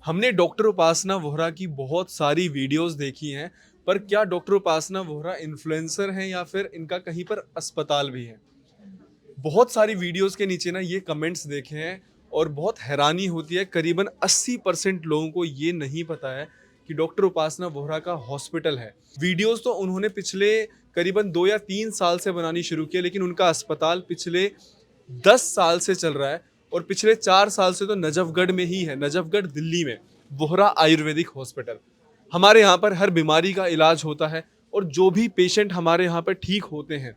हमने डॉक्टर उपासना वोहरा की बहुत सारी वीडियोस देखी हैं, पर क्या डॉक्टर उपासना वोहरा इन्फ्लुएंसर हैं या फिर इनका कहीं पर अस्पताल भी है? बहुत सारी वीडियोस के नीचे ना ये कमेंट्स देखे हैं और बहुत हैरानी होती है। करीबन 80% लोगों को ये नहीं पता है कि डॉक्टर उपासना वोहरा का हॉस्पिटल है। वीडियोस तो उन्होंने पिछले करीबन 2 या 3 साल से बनानी शुरू की है, लेकिन उनका अस्पताल पिछले 10 साल से चल रहा है और पिछले 4 साल से तो नजफगढ़ में ही है, नजफगढ़ दिल्ली में, वोहरा आयुर्वेदिक हॉस्पिटल। हमारे यहाँ पर हर बीमारी का इलाज होता है और जो भी पेशेंट हमारे यहाँ पर ठीक होते हैं,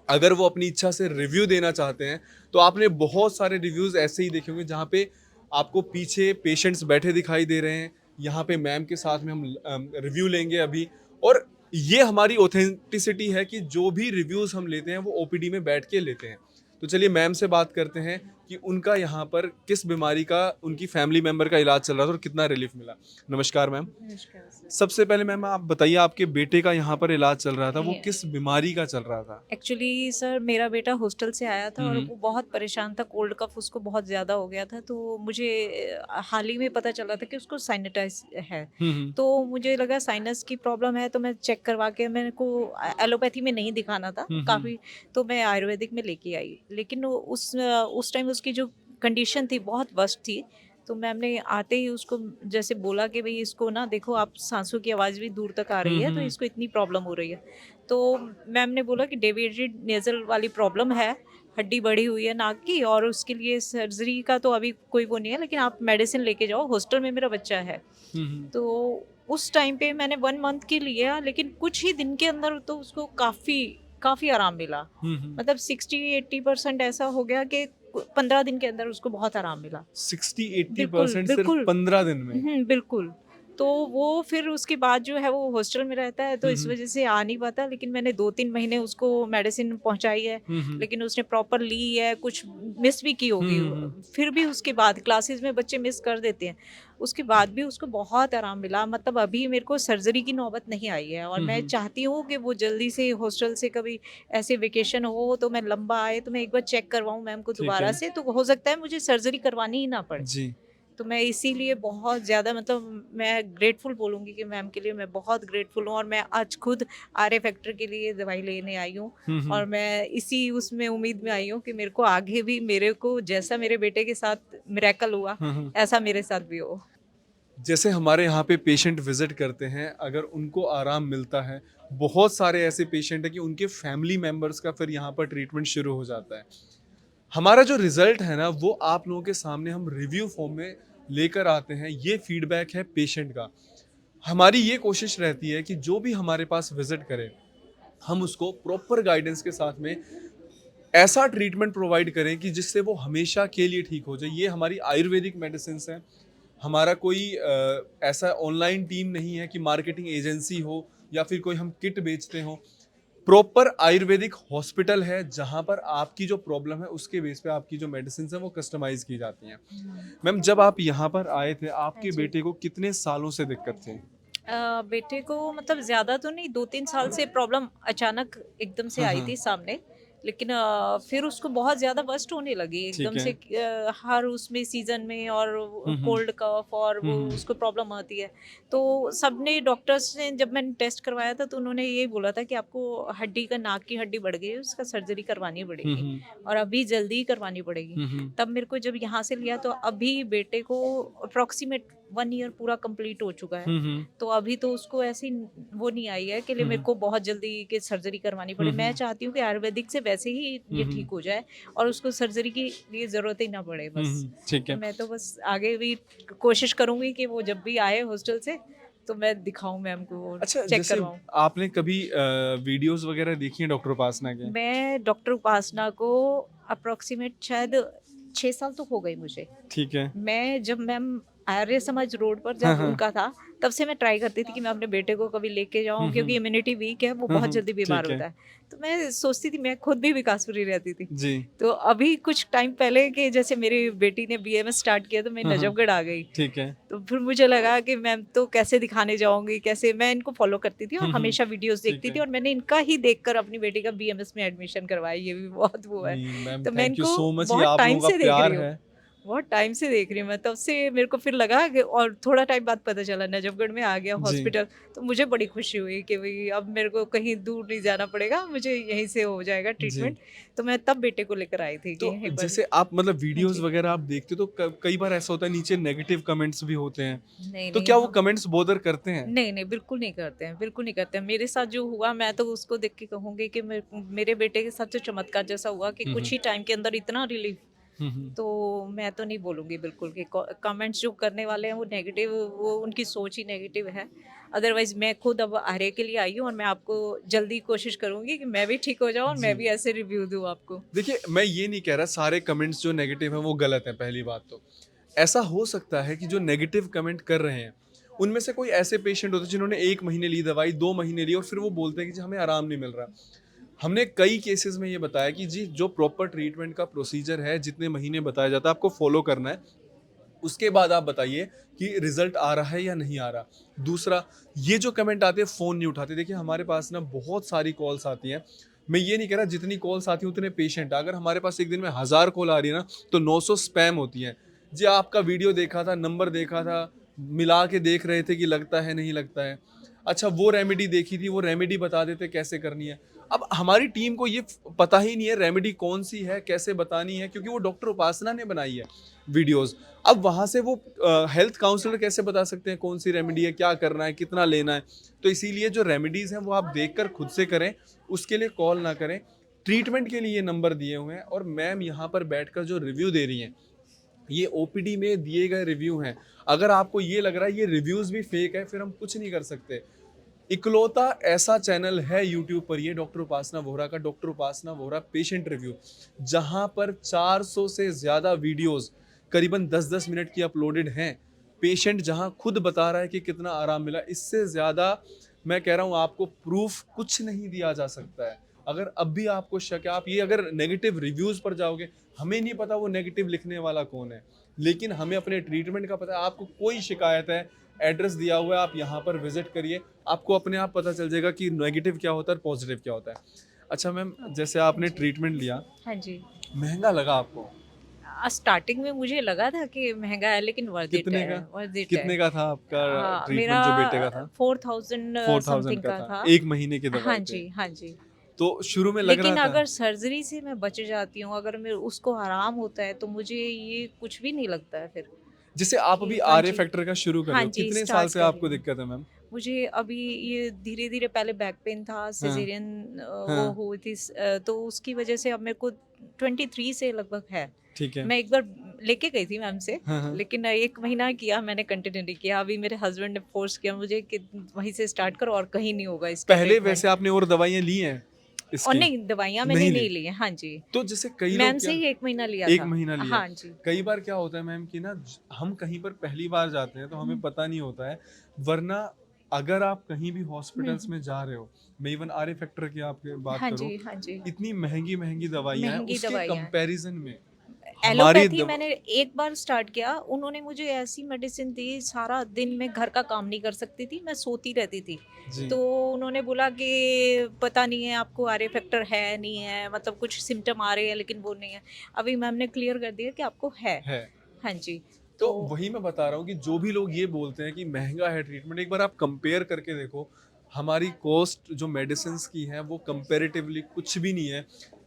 अगर वो अपनी इच्छा से रिव्यू देना चाहते हैं, तो आपने बहुत सारे रिव्यूज़ ऐसे ही देखे होंगे जहाँ पे आपको पीछे पेशेंट्स बैठे दिखाई दे रहे हैं। यहाँ पे मैम के साथ में हम रिव्यू लेंगे अभी। और ये हमारी ऑथेंटिसिटी है कि जो भी रिव्यूज़ हम लेते हैं वो ओपीडी में बैठ के लेते हैं। तो चलिए मैम से बात करते हैं कि उनका यहाँ पर किस बीमारी का उनकी फैमिली मेंबर का इलाज चल रहा था और कितना रिलीफ मिला। नमस्कार मैम। नमस्कार सर। सबसे पहले मैम आप बताइए, आपके बेटे का यहाँ पर इलाज चल रहा था, वो ये किस बीमारी का चल रहा था? एक्चुअली सर मेरा बेटा हॉस्टल से आया था और हम्म। वो बहुत परेशान था, कोल्ड कफ उसको बहुत ज़्यादा हो गया था। तो मुझे हाल ही में पता चला था कि उसको साइनटाइज है। हम्म। तो मुझे लगा साइनस की प्रॉब्लम है, तो मैं चेक करवा के, मेरे को एलोपैथी में नहीं दिखाना था हम्म। काफ़ी, तो मैं आयुर्वेदिक में लेके आई। लेकिन उस टाइम उसकी जो कंडीशन थी बहुत वर्स्ट थी। तो मैम ने आते ही उसको जैसे बोला कि भाई इसको ना देखो, आप सांसों की आवाज़ भी दूर तक आ रही है, तो हम्म। इसको इतनी प्रॉब्लम हो रही है। तो मैम ने बोला कि डेविएटेड नेज़ल वाली प्रॉब्लम है, हड्डी बढ़ी हुई है नाक की, और उसके लिए सर्जरी का तो अभी कोई वो नहीं है, लेकिन आप मेडिसिन लेके जाओ, हॉस्टल में मेरा बच्चा है। हम्म। तो उस टाइम पे मैंने 1 मंथ के लिया, लेकिन कुछ ही दिन के अंदर तो उसको काफ़ी काफ़ी आराम मिला। हम्म। मतलब 60-80% ऐसा हो गया कि 15 दिन के अंदर उसको बहुत आराम मिला। बिल्कुल, 60-80% सिर्फ बिल्कुल। 15 दिन में? बिल्कुल। तो वो फिर उसके बाद जो है वो हॉस्टल में रहता है, तो इस हम्म। वज़ह से आ नहीं पाता, लेकिन मैंने 2-3 महीने उसको मेडिसिन पहुँचाई है, हम्म। लेकिन उसने प्रॉपर ली है, कुछ मिस भी की होगी। हम्म। फिर भी उसके बाद क्लासेस में बच्चे मिस कर देते हैं, उसके बाद भी उसको बहुत आराम मिला। मतलब अभी मेरे को सर्जरी की नौबत नहीं आई है, और मैं हम्म। चाहती हूँ कि वो जल्दी से हॉस्टल से कभी ऐसे वेकेशन हो तो मैं लंबा आए, तो मैं एक बार चेक करवाऊँ मैम को ठीक दोबारा है। से, तो हो सकता है मुझे सर्जरी करवानी ही ना पड़े। जी। तो मैं इसीलिए बहुत ज़्यादा, मतलब मैं ग्रेटफुल बोलूँगी कि मैम के लिए मैं बहुत ग्रेटफुल हूँ, और मैं आज खुद आरए फैक्टर के लिए दवाई लेने आई हूँ। हम्म। और मैं इसी उसमें उम्मीद में आई हूँ कि मेरे को आगे भी, मेरे को जैसा मेरे बेटे के साथ मिरेकल हुआ, हम्म। ऐसा मेरे साथ भी हो। जैसे हमारे यहाँ पे पेशेंट विजिट करते हैं, अगर उनको आराम मिलता है, बहुत सारे ऐसे पेशेंट हैं कि उनके फैमिली मेंबर्स का फिर यहाँ पर ट्रीटमेंट शुरू हो जाता है। हमारा जो रिजल्ट है ना, वो आप लोगों के सामने हम रिव्यू फॉर्म में लेकर आते हैं। ये फीडबैक है पेशेंट का। हमारी ये कोशिश रहती है कि जो भी हमारे पास विजिट करे, हम उसको प्रॉपर गाइडेंस के साथ में ऐसा ट्रीटमेंट प्रोवाइड करें कि जिससे वो हमेशा के लिए ठीक हो जाए। ये हमारी आयुर्वेदिक मेडिसिन है। हमारा कोई ऐसा ऑनलाइन टीम नहीं है कि मार्केटिंग एजेंसी हो या फिर कोई हम किट बेचते हो। प्रॉपर आयुर्वेदिक हॉस्पिटल है जहां पर आपकी जो प्रॉब्लम है उसके बेस पे आपकी जो मेडिसिन है वो कस्टमाइज की जाती हैं। मैम, जब आप यहाँ पर आए थे, हाँ आपके जी। बेटे को कितने सालों से दिक्कत थी? बेटे को मतलब ज़्यादा तो नहीं, 2-3 साल से प्रॉब्लम अचानक एकदम से आई हाँ। थी सामने। लेकिन फिर उसको बहुत ज़्यादा वर्स्ट होने लगी ठीक एकदम है। से, हर उसमें सीज़न में, और हम्म। कोल्ड कफ, और वो हम्म। उसको प्रॉब्लम आती है। तो सबने, डॉक्टर्स ने, जब मैंने टेस्ट करवाया था तो उन्होंने यही बोला था कि आपको हड्डी का, नाक की हड्डी बढ़ गई है, उसका सर्जरी करवानी पड़ेगी, हम्म। और अभी जल्दी ही करवानी पड़ेगी। हम्म। तब मेरे को जब यहाँ से लिया, तो अभी बेटे को अप्रॉक्सीमेट 1 ईयर पूरा कंप्लीट हो चुका है। हम्म। तो अभी तो उसको ऐसी वो नहीं आई है कि लिए मेरे हम्म। को बहुत जल्दी कि सर्जरी करवानी पड़े। मैं चाहती हूँ कि आयुर्वेदिक से वैसे ही ये हम्म। ठीक हो जाए, और उसको सर्जरी की लिए ज़रूरत ही ना पड़े बस। ठीक तो है। मैं तो बस आगे भी कोशिश करूँगी कि वो जब भी आए हॉस्टल से, तो मैं दिखाऊँ मैम को, वो अच्छा, चेक जैसे करवाऊँ। आपने कभी वीडियोस वगैरह देखी हैं डॉक्टर उपासना के? मैं डॉक्टर उपासना को अप्रॉक्सीमेट शायद 6 साल तो हो गए मुझे। ठीक है। मैं जब मैम आर्य समाज रोड पर हाँ, जब हाँ। उनका था, तब से मैं ट्राई करती थी कि मैं अपने बेटे को कभी लेके जाऊँ, क्योंकि इम्यूनिटी वीक है, वो बहुत जल्दी बीमार ठीक है। होता है। तो मैं सोचती थी, मैं खुद भी विकासपुरी रहती थी। जी। तो अभी कुछ टाइम पहले कि जैसे मेरी बेटी ने बीएमएस स्टार्ट किया, तो मैं नजफगढ़ आ गई। ठीक है। तो फिर मुझे लगा कि मैम तो कैसे दिखाने जाऊँगी, कैसे, मैं इनको फ़ॉलो करती थी और हमेशा वीडियोज़ ठीक देखती थी, है। और मैंने इनका ही देखकर अपनी बेटी का बीएमएस में एडमिशन करवाया, ये भी बहुत वो है। नहीं मैम, तो मैं थैंक यू इनको सो मच। ये बहुत आप टाइम लोगों का से देख प्यार रही हूँ। है। बहुत टाइम से देख रही हूँ मैं, तब से मेरे को फिर लगा कि, और थोड़ा टाइम बाद पता चला नजफगढ़ में आ गया जी। हॉस्पिटल, तो मुझे बड़ी खुशी हुई कि भाई अब मेरे को कहीं दूर नहीं जाना पड़ेगा, मुझे यहीं से हो जाएगा जी। ट्रीटमेंट। तो मैं तब बेटे को लेकर आई थी कि तो यहीं पर। जैसे आप मतलब हाँ वीडियोज़ जी। वगैरह आप देखते हो तो कई बार ऐसा होता है नीचे नेगेटिव कमेंट्स भी होते हैं। नहीं, तो नहीं, क्या वो हाँ। कमेंट्स बॉदर करते हैं? नहीं, नहीं, बिल्कुल नहीं करते हैं, बिल्कुल नहीं करते हैं। मेरे साथ जो हुआ मैं तो उसको देख के कहूँगी कि मेरे बेटे के साथ जो चमत्कार जैसा हुआ कि हुँ, कुछ हुँ। ही टाइम के अंदर इतना रिलीफ। हुँ, हुँ। तो मैं तो नहीं बोलूँगी बिल्कुल कि कमेंट्स जो करने वाले हैं वो नेगेटिव, वो उनकी सोच ही नेगेटिव है। अदरवाइज़ मैं खुद अब आर्य के लिए आई हूँ और मैं आपको जल्दी कोशिश करूँगी कि मैं भी ठीक हो जाऊँ और मैं जी। भी ऐसे रिव्यू दूँ आपको। देखिए, मैं ये नहीं कह रहा सारे कमेंट्स जो नेगेटिव हैं वो गलत हैं पहली बात तो। ऐसा हो सकता है कि जो नेगेटिव कमेंट कर रहे हैं, उनमें से कोई ऐसे पेशेंट होते हैं जिन्होंने 1 महीने ली दवाई, 2 महीने ली और फिर वो बोलते हैं कि जी हमें आराम नहीं मिल रहा। हमने कई केसेज़ में ये बताया कि जी जो प्रॉपर ट्रीटमेंट का प्रोसीजर है, जितने महीने बताया जाता है आपको फॉलो करना है। उसके बाद आप बताइए कि रिजल्ट आ रहा है या नहीं आ रहा। दूसरा, ये जो कमेंट आते हैं फ़ोन नहीं उठाते। देखिए हमारे पास ना बहुत सारी कॉल्स आती हैं। मैं ये नहीं कह रहा जितनी कॉल्स आती हैं उतने पेशेंट। अगर हमारे पास एक दिन में 1000 कॉल आ रही है ना तो 900 स्पैम होती हैं। जी आपका वीडियो देखा था, नंबर देखा था, मिला के देख रहे थे कि लगता है, नहीं लगता है। अच्छा वो रेमेडी देखी थी, वो रेमेडी बता देते कैसे करनी है। अब हमारी टीम को ये पता ही नहीं है रेमेडी कौन-सी है, कैसे बतानी है क्योंकि वो डॉक्टर उपासना ने बनाई है वीडियोज़। अब वहाँ से वो हेल्थ काउंसलर कैसे बता सकते हैं कौन सी रेमेडी है, क्या करना है, कितना लेना है। तो इसीलिए जो रेमेडीज़ हैं वो आप देखकर खुद से करें, उसके लिए कॉल ना करें। ट्रीटमेंट के लिए ये नंबर दिए हुए हैं और मैम यहाँ पर बैठकर जो रिव्यू दे रही हैं, ये ओपीडी में दिए गए रिव्यू हैं। अगर आपको ये लग रहा है ये रिव्यूज़ भी फेक है, फिर हम कुछ नहीं कर सकते। इकलौता ऐसा चैनल है यूट्यूब पर ये डॉक्टर उपासना वोहरा का, डॉक्टर उपासना वोहरा पेशेंट रिव्यू, जहाँ पर 400 से ज़्यादा वीडियोज़ करीबन 10-10 मिनट की अपलोडेड हैं। पेशेंट जहाँ खुद बता रहा है कि कितना आराम मिला, इससे ज़्यादा मैं कह रहा हूँ आपको प्रूफ़ कुछ नहीं दिया जा सकता है। अगर अब भी आपको शक है, आप ये अगर नेगेटिव रिव्यूज़ पर जाओगे, हमें नहीं पता वो नेगेटिव लिखने वाला कौन है, लेकिन हमें अपने ट्रीटमेंट का पता है। आपको कोई शिकायत है, एड्रेस दिया हुआ है, आप यहाँ पर विज़िट करिए, आपको अपने आप पता चल जाएगा कि नेगेटिव क्या होता है और पॉजिटिव क्या होता है। अच्छा मैम, जैसे हाँ आपने जी। ट्रीटमेंट लिया, हाँ जी। महँगा लगा आपको? स्टार्टिंग में मुझे लगा था कि महँगा है लेकिन वर्थ इट कितने है, का? वर्थ इट है। कितने का था आपका मेरा ट्रीटमेंट जो बेटे का था? 4000 4000 समथिंग का का था, था। 1 महीने की हाँ दवाई पे। जी, हाँ जी। तो शुरू में लग लेकिन रहा था अगर सर्जरी से मैं बच जाती हूँ, अगर मैं उसको आराम होता है, तो मुझे ये कुछ भी नहीं लगता है फिर जैसे आप कि अभी हाँ आर्य जी, फैक्टर का शुरू कर रहे हाँ हो, जी, कितने साल स्टार्ट से कर रही आपको हूँ। दिक्कत है मैम? मुझे अभी ये धीरे-धीरे पहले बैक पेन था, हाँ, सिज़ेरियन वो हाँ, हुई थी, तो उसकी वजह से अब मेरे को 23 से लगभग है। ठीक है। मैं एक बार लेके गई थी मैम से, हाँ, हाँ। लेकिन 1 महीना किया मैंने, कंटिन्यू नहीं किया। अभी मेरे हस्बैंड ने फ़ोर्स किया मुझे कि वहीं से स्टार्ट करो और कहीं नहीं होगा इसका पहले ट्रीटमेंट। वैसे आपने और दवाइयाँ ली हैं और इसकी? नहीं, दवाइयाँ मैंने नहीं ली। नहीं ली हैं। हाँ जी, तो जैसे कई मैम लोग से क्या ही 1 महीना लिया 1 था। महीना लिया। हाँ जी। कई बार क्या होता है मैम कि ना हम कहीं पर पहली बार जाते हैं तो हमें हुँ, पता नहीं होता है। वरना अगर आप कहीं भी हुँ, हॉस्पिटल्स हुँ। में जा रहे हो, मैं इवन आर्य फैक्टर की आपकी बात हाँ करूँ, जी, हाँ जी। इतनी महँगी-महँगी दवाइयाँ हैं, महँगी उसके दवाइयाँ हैं। कंपैरिज़न में हमारी एलोपैथी दवा मैंने एक बार स्टार्ट किया, उन्होंने मुझे ऐसी मेडिसिन दी, सारा दिन मैं घर का काम नहीं कर सकती थी, मैं सोती रहती थी। जी, तो उन्होंने बोला कि पता नहीं है आपको आर फैक्टर है, नहीं है, मतलब कुछ सिम्पटम आ रहे हैं लेकिन वो नहीं है। अभी मैम ने क्लियर कर दिया कि आपको है। है। हाँ जी, तो तो वही मैं बता रहा हूँ कि जो भी लोग ये बोलते हैं कि महँगा है ट्रीटमेंट, एक बार आप कंपेयर करके देखो, हमारी कॉस्ट जो मेडिसिन्स की है वो कंपैरेटिवली कुछ भी नहीं है।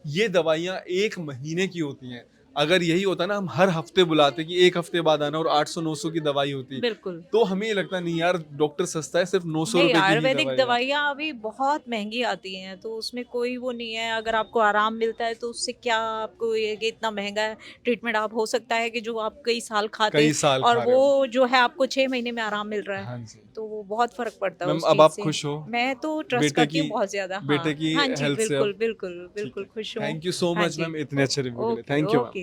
ये दवाइयाँ 1 महीने की होती हैं। अगर यही होता ना हम हर हफ्ते बुलाते कि 1 हफ्ते बाद आना और 800-900 की दवाई होती, बिल्कुल। तो हमें ये लगता नहीं यार डॉक्टर सस्ता है, सिर्फ़ 900 नहीं, रुपए की ही आयुर्वेदिक दवाई है। दवाइयाँ अभी बहुत महँगी आती हैं, तो उसमें कोई वो नहीं है, अगर आपको आराम मिलता है तो उससे क्या आपको ये कि इतना महँगा ट्रीटमेंट आप हो सकता है कि जो आप कई साल खाते कई साल और खा रहे वो हो। जो है आपको 6 महीने में आराम मिल रहा है, हाँ जी। तो वो बहुत फ़र्क पड़ता है मैम उस अब चीज़ आप से। खुश हो? मैं तो ट्रस्ट बेटे करती की हूँ बहुत ज़्यादा, बेटे हाँ। की हाँ जी, हेल्थ से अब? बिल्कुल, बिल्कुल, ठीक बिल्कुल है। खुश हूँ। थैंक यू सो हाँ मच जी। मैम इतने अच्छे रिव्यू के लिए। Okay, thank you ma'am. Okay.